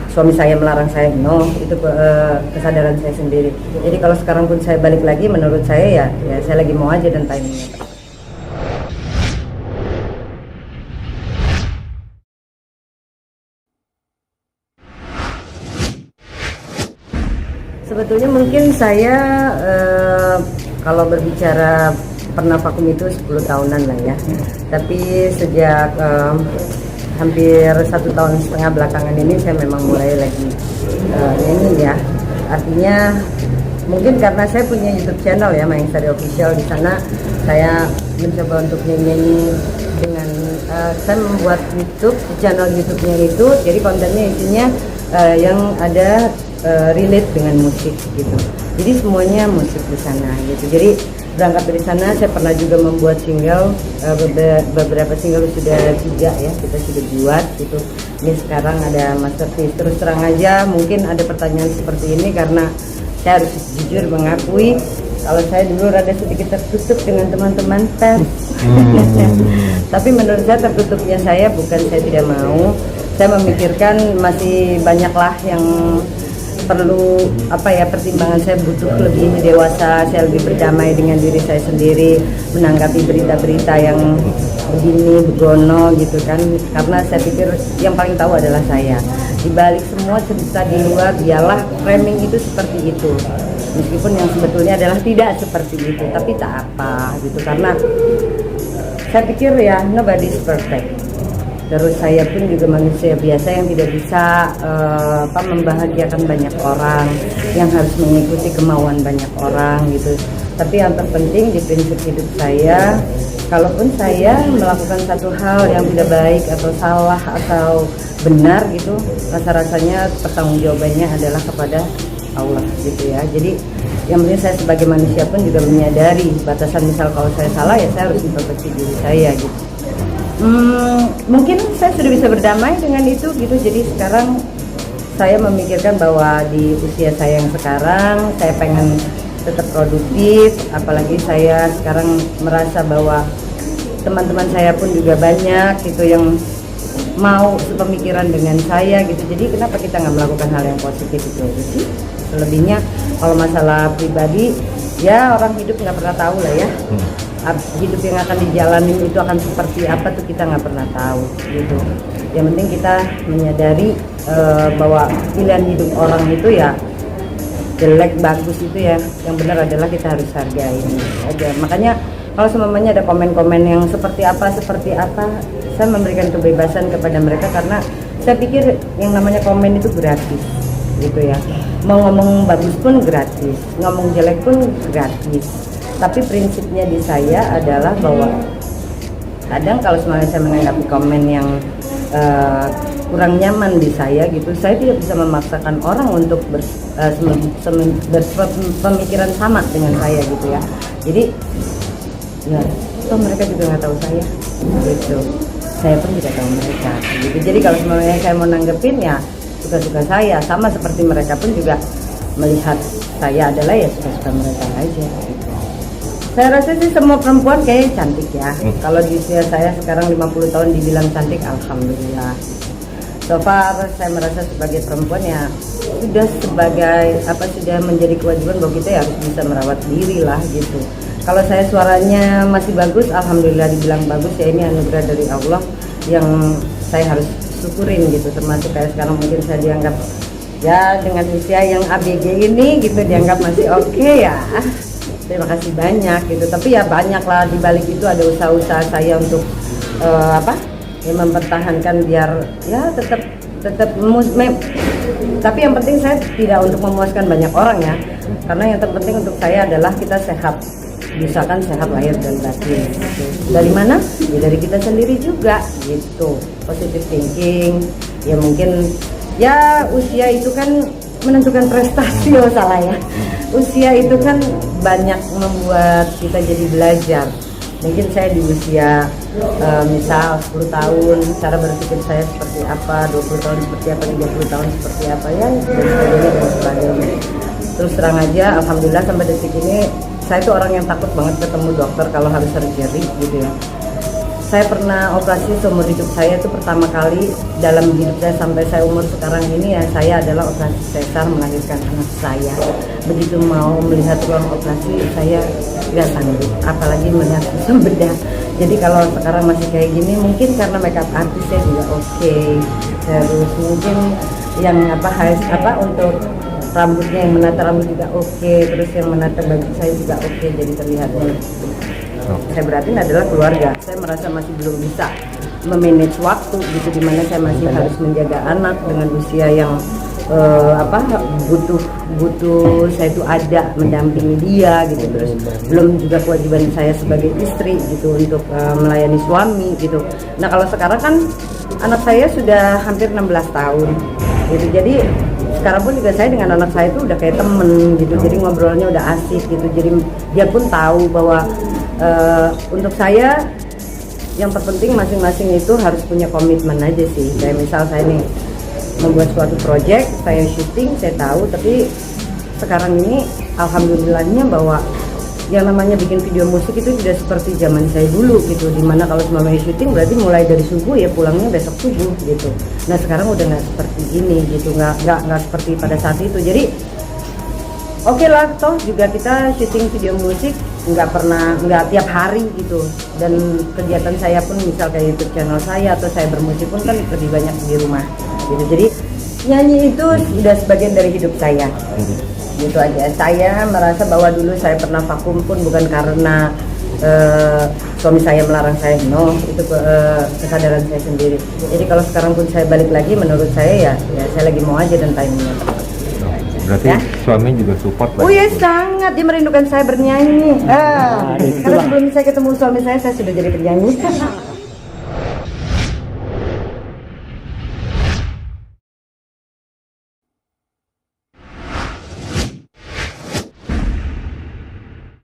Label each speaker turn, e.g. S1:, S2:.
S1: suami saya melarang saya, no, itu kesadaran saya sendiri. Jadi kalau sekarang pun saya balik lagi, menurut saya ya saya lagi mau aja dan timingnya. Sebetulnya mungkin saya kalau berbicara pernah vakum itu 10 tahunan lah ya. Tapi sejak hampir 1,5 tahun belakangan ini saya memang mulai lagi nyanyi ya. Artinya mungkin karena saya punya YouTube channel ya, Mayang Sari Official. Di sana saya mencoba untuk nyanyi dengan saya membuat YouTube channel YouTube-nya itu, jadi kontennya isinya yang ada relate dengan musik gitu. Jadi semuanya musik di sana gitu. Jadi berangkat dari sana saya pernah juga membuat single, beberapa single sudah 3 ya kita sudah buat gitu. Ini sekarang ada masterpiece. Terus terang aja mungkin ada pertanyaan seperti ini karena saya harus jujur mengakui kalau saya dulu rada sedikit tertutup dengan teman-teman pers. Tapi menurut saya tertutupnya saya bukan saya tidak mau. Saya memikirkan masih banyaklah yang perlu pertimbangan. Saya butuh lebih dewasa, saya lebih berdamai dengan diri saya sendiri menanggapi berita-berita yang begini begono gitu kan, karena saya pikir yang paling tahu adalah saya. Di balik semua cerita di luar biarlah framing itu seperti itu, meskipun yang sebetulnya adalah tidak seperti itu, tapi tak apa gitu, karena saya pikir ya nobody is perfect. Terus saya pun juga manusia biasa yang tidak bisa membahagiakan banyak orang, yang harus mengikuti kemauan banyak orang gitu. Tapi yang terpenting di prinsip hidup saya, kalaupun saya melakukan satu hal yang tidak baik atau salah atau benar gitu, rasa-rasanya pertanggungjawabannya adalah kepada Allah gitu ya. Jadi yang penting saya sebagai manusia pun juga menyadari batasan, misal kalau saya salah ya saya harus memperbaiki diri saya gitu. Mungkin saya sudah bisa berdamai dengan itu gitu. Jadi sekarang saya memikirkan bahwa di usia saya yang sekarang saya pengen tetap produktif, apalagi saya sekarang merasa bahwa teman-teman saya pun juga banyak gitu yang mau sepemikiran dengan saya gitu. Jadi kenapa kita nggak melakukan hal yang positif itu aja sih? Selebihnya kalau masalah pribadi ya orang hidup nggak pernah tahu lah ya. Hidup yang akan dijalani itu akan seperti apa tuh kita nggak pernah tahu gitu. Yang penting kita menyadari bahwa pilihan hidup orang itu ya jelek bagus itu ya, yang benar adalah kita harus hargai aja. Makanya kalau semuanya ada komen-komen yang seperti apa, saya memberikan kebebasan kepada mereka karena saya pikir yang namanya komen itu gratis gitu ya. Mau ngomong bagus pun gratis, ngomong jelek pun gratis. Tapi prinsipnya di saya adalah bahwa kadang kalau semuanya saya menanggapi komen yang kurang nyaman di saya gitu, saya tidak bisa memaksakan orang untuk berpemikiran sama dengan saya gitu ya. Jadi ya mereka juga nggak tahu saya gitu, saya pun tidak tahu mereka gitu. Jadi kalau semuanya saya mau nanggepin ya suka-suka saya, sama seperti mereka pun juga melihat saya adalah ya suka-suka mereka aja gitu. Saya rasa sih semua perempuan kayak cantik ya. Kalau di usia saya sekarang 50 tahun dibilang cantik, alhamdulillah. So far saya merasa sebagai perempuan ya sudah menjadi kewajiban bahwa kita ya harus bisa merawat diri lah gitu. Kalau saya suaranya masih bagus, alhamdulillah dibilang bagus ya, ini anugerah dari Allah yang saya harus syukurin gitu. Termasuk kayak sekarang mungkin saya dianggap ya dengan usia yang ABG ini gitu dianggap masih oke ya. Terima kasih banyak gitu. Tapi ya banyak lah di balik itu ada usaha-usaha saya untuk mempertahankan biar ya tetap tapi yang penting saya tidak untuk memuaskan banyak orang ya. Karena yang terpenting untuk saya adalah kita sehat. Misalkan sehat lahir dan batin gitu. Dari mana? Ya dari kita sendiri juga gitu. Positive thinking. Ya mungkin ya usia itu kan menentukan prestasi salah ya. Usia itu kan banyak membuat kita jadi belajar. Mungkin saya di usia misal 10 tahun cara berpikir saya seperti apa, 20 tahun seperti apa, 30 tahun seperti apa ya, dan sebagainya. Terus terang aja alhamdulillah sampai detik ini saya tuh orang yang takut banget ketemu dokter kalau harus surgery gitu ya. Saya pernah operasi seumur hidup saya itu pertama kali dalam hidup saya sampai saya umur sekarang ini ya, saya adalah operasi sesar melahirkan anak saya. Begitu mau melihat ruang operasi saya nggak sanggup, apalagi melihat visum bedah. Jadi kalau sekarang masih kayak gini mungkin karena makeup artisnya juga oke. Terus mungkin yang untuk rambutnya, yang menata rambut juga oke, terus yang menata baju saya juga oke, jadi terlihatnya. Saya beratin adalah keluarga. Saya merasa masih belum bisa memanage waktu gitu, dimana saya masih harus menjaga anak dengan usia yang butuh saya itu ada mendampingi dia gitu, terus belum juga kewajiban saya sebagai istri gitu untuk melayani suami gitu. Nah kalau sekarang kan anak saya sudah hampir 16 tahun gitu, jadi sekarang pun juga saya dengan anak saya itu udah kayak temen gitu, jadi ngobrolnya udah asik gitu, jadi dia pun tahu bahwa untuk saya yang terpenting masing-masing itu harus punya komitmen aja sih. Kayak misal saya nih membuat suatu project, saya syuting, saya tahu, tapi sekarang ini alhamdulillahnya bahwa yang namanya bikin video musik itu tidak seperti zaman saya dulu gitu, dimana kalau semuanya syuting berarti mulai dari subuh ya pulangnya besok subuh gitu. Nah sekarang udah nggak seperti ini gitu, nggak seperti pada saat itu. Jadi oke lah, toh juga kita syuting video musik nggak tiap hari gitu, dan kegiatan saya pun misal kayak YouTube channel saya atau saya bermusik pun kan lebih banyak di rumah gitu. Jadi nyanyi itu sudah sebagian dari hidup saya gitu aja. Saya merasa bahwa dulu saya pernah vakum pun bukan karena suami saya melarang saya, no, itu kesadaran saya sendiri. Jadi kalau sekarang pun saya balik lagi, menurut saya ya saya lagi mau aja dan timingnya.
S2: Berarti ya? Suami juga support lah.
S1: Oh ya sangat, dia merindukan saya bernyanyi. Karena sebelum saya ketemu suami saya sudah jadi penyanyi.